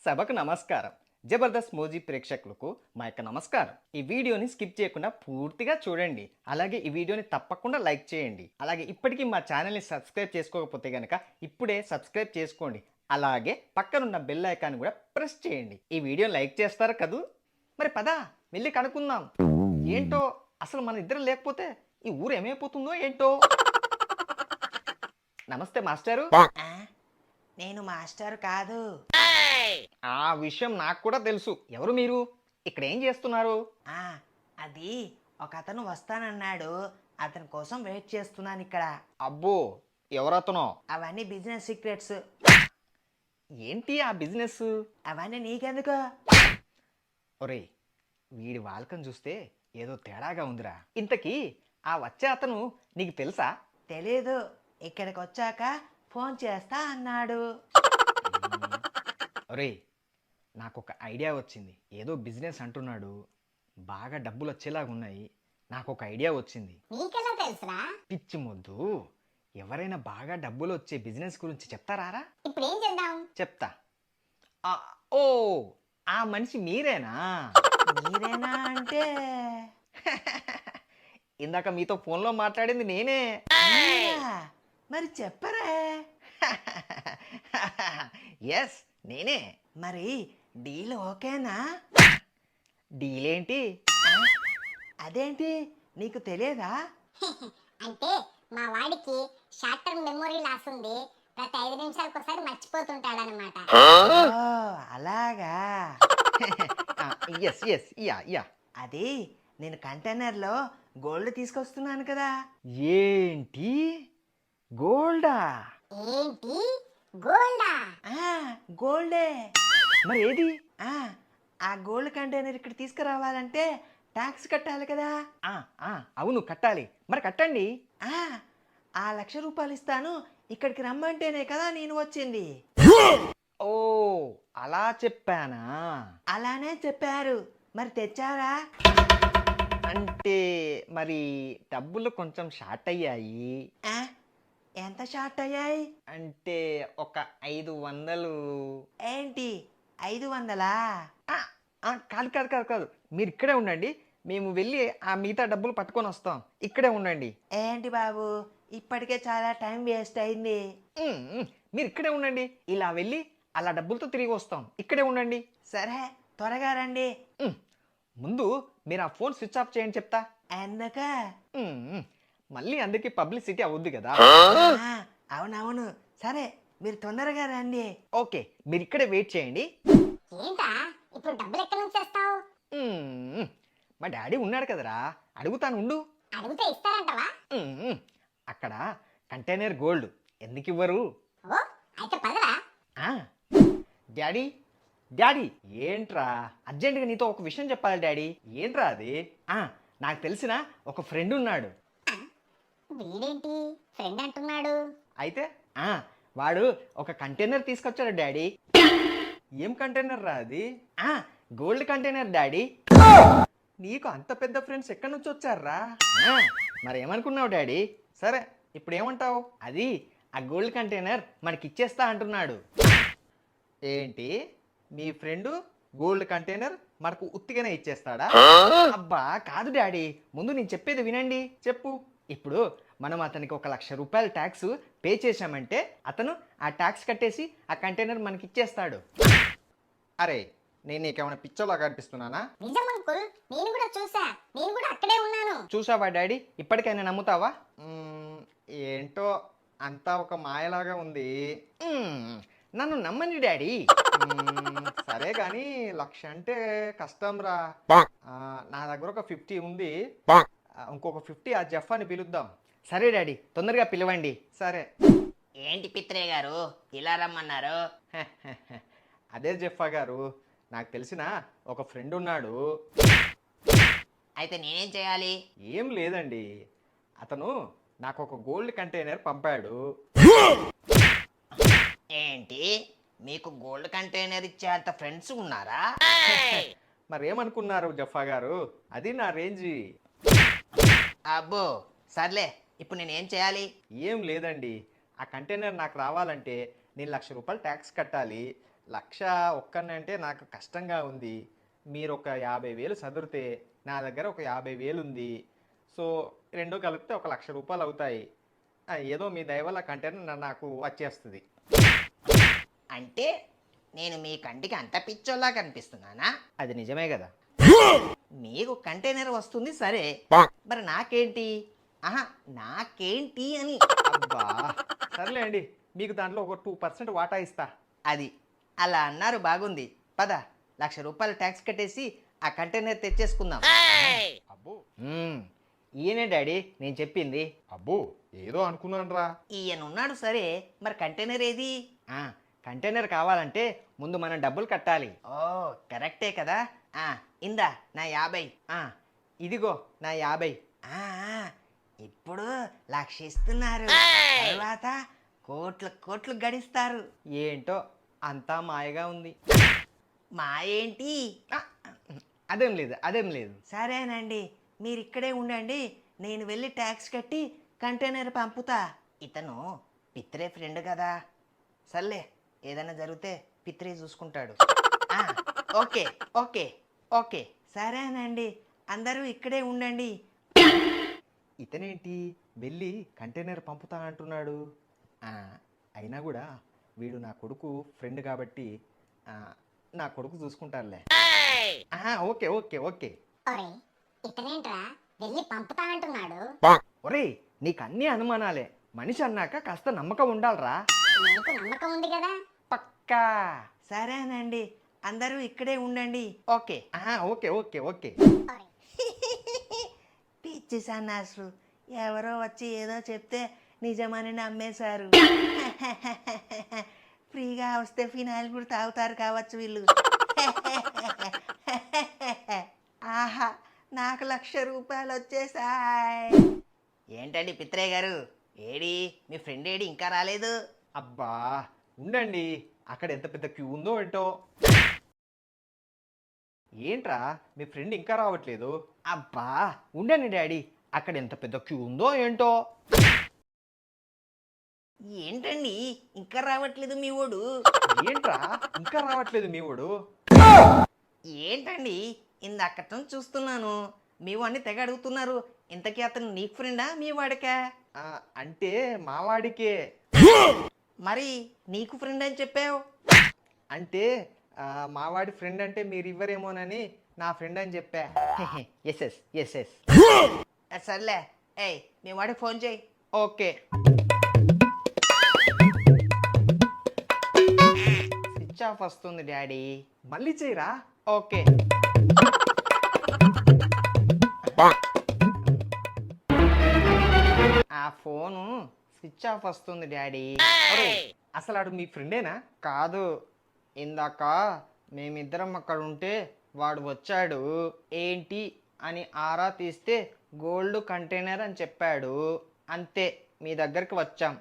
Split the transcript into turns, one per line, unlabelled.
సభకు నమస్కారం. జబర్దస్త్ మోజీ ప్రేక్షకులకు మా యొక్క నమస్కారం. ఈ వీడియోని స్కిప్ చేయకుండా పూర్తిగా చూడండి. అలాగే ఈ వీడియోని తప్పకుండా లైక్ చేయండి. అలాగే ఇప్పటికీ మా ఛానల్ని సబ్స్క్రైబ్ చేసుకోకపోతే కనుక ఇప్పుడే సబ్స్క్రైబ్ చేసుకోండి. అలాగే పక్కనున్న బెల్ ఐకాన్ కూడా ప్రెస్ చేయండి. ఈ వీడియోని లైక్ చేస్తారు కదూ? మరి పద వెళ్ళి కనుక్కుందాం. ఏంటో అసలు మన ఇద్దరు లేకపోతే ఈ ఊరు ఏమైపోతుందో ఏంటో. నమస్తే మాస్టారు.
నేను మాస్టర్ కాదు.
ఆ విషయం నాకు కూడా తెలుసు. ఎవరు మీరు? ఇక్కడ ఏం చేస్తున్నారు?
ఆ అది ఒక అతను వస్తానన్నాడు. అతని కోసం వెయిట్ చేస్తున్నాను ఇక్కడ.
అబ్బో, ఎవరతనో?
అవన్నీ బిజినెస్ సీక్రెట్స్.
ఏంటి ఆ బిజినెస్?
అవన్నీ నీకెందుకు?
ఒరే, వీడి వాలకం చూస్తే ఏదో తేడాగా ఉందిరా. ఇంతకీ ఆ వచ్చే అతను నీకు తెలుసా?
తెలీదు. ఇక్కడికి వచ్చాక ఫోన్ చేస్తా అన్నాడు.
ఒరే, నాకు ఒక ఐడియా వచ్చింది. ఏదో బిజినెస్ అంటున్నాడు, బాగా డబ్బులు వచ్చేలాగా ఉన్నాయి. నాకు ఒక ఐడియా వచ్చింది.
నీకెలా తెలుసురా?
పిచ్చి మొద్దు, ఎవరైనా బాగా డబ్బులు వచ్చే బిజినెస్ గురించి చెప్తారా?
ఇప్పుడు ఏం చేద్దాం?
చెప్తా. ఓ, ఆ మనిషి మీరేనా?
మీరేనా అంటే
ఇందాక మీతో ఫోన్లో మాట్లాడింది నేనే.
మీరా? మరి చెప్పరే.
ఎస్, నేనే.
మరి డీల్ ఓకేనా?
డీల్ ఏంటి?
అదేంటి, నీకు తెలియదా?
అంటే మా వాడికి షార్ట్ టర్మ్ మెమొరీ లాస్ ఉంది. ప్రతి 5 నిమిషాలకు ఒకసారి మర్చిపోతుంటాడనమాట.
ఓ, అలాగా.
Yes yes, yeah yeah.
అది నేను కంటైనర్లో గోల్డ్ తీసుకొస్తున్నాను కదా.
ఏంటి, గోల్డా?
ఏంటి, గోల్డా?
గోల్డే.
మరి ఏది?
ఆ గోల్డ్ కంటైనర్ ఇక్కడ తీసుకురావాలంటే ట్యాక్స్ కట్టాలి కదా.
అవును, కట్టాలి. మరి కట్టండి.
ఆ 1,00,000 రూపాయలు ఇస్తాను, ఇక్కడికి రమ్మంటేనే కదా నేను వచ్చింది.
ఓ, అలా చెప్పానా?
అలానే చెప్పారు. మరి తెచ్చారా?
అంటే మరి డబ్బులు కొంచెం షార్ట్ అయ్యాయి.
ఆ, ఎంత షార్ట్ అయ్యాయి?
అంటే ఒక 500.
ఏంటి 500?
కాదు కాదు కాదు కాదు, మీరు ఇక్కడే ఉండండి. మేము వెళ్ళి ఆ మిగతా డబ్బులు పట్టుకొని వస్తాం. ఇక్కడే ఉండండి.
ఏంటి బాబు, ఇప్పటికే చాలా టైం వేస్ట్ అయింది.
మీరు ఇక్కడే ఉండండి. ఇలా వెళ్ళి అలా డబ్బులతో తిరిగి వస్తాం. ఇక్కడే ఉండండి.
సరే, త్వరగా రండి.
ముందు మీరు ఆ ఫోన్ స్విచ్ ఆఫ్ చేయండి చెప్తా.
ఎందుక?
మళ్ళీ అందుకే పబ్లిసిటీ అవుద్ది కదా.
అవునవును. సరే, మీరు తొందరగా రండి.
ఓకే, మీరు ఇక్కడే వెయిట్ చేయండి.
ఏంటా ఇప్పుడు డబ్బులు ఎక్కడి నుంచి తెస్తావు?
మా డాడీ ఉన్నాడు కదరా, అడుగుతాను ఉండు.
అడిగితే ఇస్తారంటవా?
అక్కడ కంటైనర్ గోల్డ్ ఎందుకు ఇవ్వరు?
ఓ, అయితే పదరా.
డాడీ డాడీ, ఏంట్రా అర్జెంటుగా నీతో ఒక విషయం చెప్పాలి డాడీ. ఏంట్రా అది? నాకు తెలిసిన ఒక ఫ్రెండ్ ఉన్నాడు.
వీడేంటి ఫ్రెండ్ అంటున్నాడు?
అయితే వాడు ఒక కంటైనర్ తీసుకొచ్చాడు డాడీ. ఏం కంటైనర్ రా అది? Gold container daddy. నీకు అంత పెద్ద ఫ్రెండ్స్ ఎక్కడి నుంచి వచ్చారా? మరి ఏమనుకున్నావు డాడీ? సరే, ఇప్పుడు ఏమంటావు? అది ఆ గోల్డ్ కంటైనర్ మనకి ఇచ్చేస్తా అంటున్నాడు. ఏంటి, మీ ఫ్రెండ్ గోల్డ్ కంటైనర్ మనకు ఉత్తిగానే ఇచ్చేస్తాడా? అబ్బా కాదు డాడీ, ముందు నేను చెప్పేది వినండి. చెప్పు. ఇప్పుడు మనం అతనికి 1,00,000 రూపాయలు ట్యాక్స్ పే చేశామంటే అతను ఆ ట్యాక్స్ కట్టేసి ఆ కంటైనర్ మనకి ఇచ్చేస్తాడు. అరే, నేను నీకేమైనా పిచ్చోలా కనిపిస్తున్నానా?
నిజం అంకుల్, నేను కూడా చూసా. నేను కూడా అక్కడే ఉన్నాను.
చూసావా డాడీ? ఇప్పటికైనా నమ్ముతావా? ఏంటో అంతా ఒక మాయలాగా ఉంది. నన్ను నమ్మని డాడీ. సరే కానీ 1,00,000 అంటే కష్టం రా. నా దగ్గర ఒక 50 ఉంది. ఇంకొక 50 ఆ జఫాని పిలుద్దాం. సరే డాడీ, తొందరగా పిలవండి. సరే.
ఏంటి పిత్రే గారు ఇలా రమ్మన్నారు?
అదే జఫా గారు, నాకు తెలిసిన ఒక ఫ్రెండ్ ఉన్నాడు.
అయితే నేనేం చేయాలి?
ఏం లేదండి, అతను నాకు ఒక గోల్డ్ కంటైనర్ పంపాడు.
ఏంటి, మీకు గోల్డ్ కంటైనర్ ఇచ్చేంత ఫ్రెండ్స్ ఉన్నారా?
మరేమనుకున్నారు జఫా గారు, అది నా రేంజ్.
అబ్బో, సర్లే, ఇప్పుడు నేనేం చేయాలి?
ఏం లేదండి, ఆ కంటైనర్ నాకు రావాలంటే నేను 1,00,000 రూపాయలు ట్యాక్స్ కట్టాలి. లక్ష ఒక్కనంటే నాకు కష్టంగా ఉంది. మీరు ఒక 50,000 సదురితే నా దగ్గర ఒక 50,000 ఉంది. సో రెండు కలిపితే ఒక ₹1,00,000 అవుతాయి. ఏదో మీ దయ వల్ల కంటైనర్ నాకు వచ్చేస్తుంది.
అంటే నేను మీ కంటికి అంత పిచ్చోలా కనిపిస్తున్నానా?
అది నిజమే కదా.
మీకు కంటైనర్ వస్తుంది సరే, మరి నాకేంటి? ఆహా, నాకేంటి అని.
అబ్బా సర్లే అండి, మీకు దాంట్లో ఒక 2% వాటా ఇస్తా.
అది అలా అన్నారు, బాగుంది. పద, ₹1,00,000 ట్యాక్స్ కట్టేసి ఆ కంటైనర్ తెచ్చేసుకుందాం.
అబ్బో
ఈయనే డాడీ నేను చెప్పింది.
అబ్బో ఏదో అనుకున్నాను రా.
ఈయన ఉన్నాడు సరే, మరి కంటైనర్ ఏది?
ఆ, కంటైనర్ కావాలంటే ముందు మనం డబ్బులు కట్టాలి.
ఓ కరెక్టే కదా. ఇందా నా 50.
ఇదిగో నా 50.
ఆ, ఇప్పుడు 1,00,000 ఇస్తున్నారు, తర్వాత కోట్లు కోట్లు గడిస్తారు.
ఏంటో అంతా మాయగా ఉంది.
మా ఏంటి?
ఆ, అదేం లేదు అదేం లేదు.
సరేనండి, మీరు ఇక్కడే ఉండండి, నేను వెళ్ళి ట్యాక్స్ కట్టి కంటైనర్ పంపుతా. ఇతను పిత్రే ఫ్రెండ్ కదా, సర్లే ఏదైనా జరిగితే పిత్రే చూసుకుంటాడు. ఓకే ఓకే ఓకే సరేనండి, అందరూ ఇక్కడే ఉండండి.
ఇతనేంటి వెళ్ళి కంటైనర్ పంపుతా అంటున్నాడు. అయినా కూడా వీడు నా కొడుకు ఫ్రెండ్ కాబట్టి నా కొడుకు చూసుకుంటారులే. Okay okay okay.
ఒరే ఇతనేంట్రా వెళ్ళి పంపుతా అంటున్నాడు.
ఒరేయ్ నీకు అన్ని అనుమానాలే, మనిషి అన్నాక కాస్త నమ్మకం ఉండాలిరా.
నీకు నమ్మకం ఉంది కదా.
పక్కా.
సరేనండి, అందరూ ఇక్కడే ఉండండి. ఓకే.
Okay okay okay.
ఒరే
పిచ్చి సన్నాసులు ఎవరో వచ్చి ఏదో చెప్తే నిజమని నమ్మేశారు. ఫ్రీగా వస్తే ఫినాయిల్ కూడా తాగుతారు కావచ్చు వీళ్ళు. ఆహా, నాకు ₹1,00,000 వచ్చేసాయి. ఏంటండి పిత్రయ్య గారు, ఏడి మీ ఫ్రెండ్ ఏడి ఇంకా రాలేదు?
అబ్బా ఉండండి, అక్కడ ఎంత పెద్ద క్యూ ఉందో ఏంటో. ఏంట్రా మీ ఫ్రెండ్ ఇంకా రావట్లేదు? అబ్బా ఉండండి డాడీ, అక్కడ ఎంత పెద్ద క్యూ ఉందో ఏంటో.
ఏంటండి ఇంకా రావట్లేదు మీ ఓడు?
ఏంట్రా ఇంకా రావట్లేదు మీ వాడు?
ఏంటండి ఇందాకటం చూస్తున్నాను, మీ వాడిని తెగ అడుగుతున్నారు. ఇంతకీ అతను నీకు ఫ్రెండా మీ వాడికా?
అంటే మావాడికే.
మరి నీకు ఫ్రెండ్ అని చెప్పావు.
అంటే మావాడి ఫ్రెండ్ అంటే మీరు ఇవ్వరేమోనని నా ఫ్రెండ్ అని చెప్పా. Yes yes yes yes.
సర్లే, ఏయ్ మీ వాడికి ఫోన్ చేయి.
ఓకే. స్విచ్ ఆఫ్ వస్తుంది డాడీ. మళ్ళీ చేయరా? ఓకే. ఆ ఫోను స్విచ్ ఆఫ్ వస్తుంది డాడీ. అసలు ఆడు మీ ఫ్రెండేనా? కాదు, ఇందాక మేమిద్దరం అక్కడ ఉంటే వాడు వచ్చాడు. ఏంటి అని ఆరా తీస్తే గోల్డ్ కంటైనర్ అని చెప్పాడు. అంతే మీ దగ్గరికి వచ్చాం.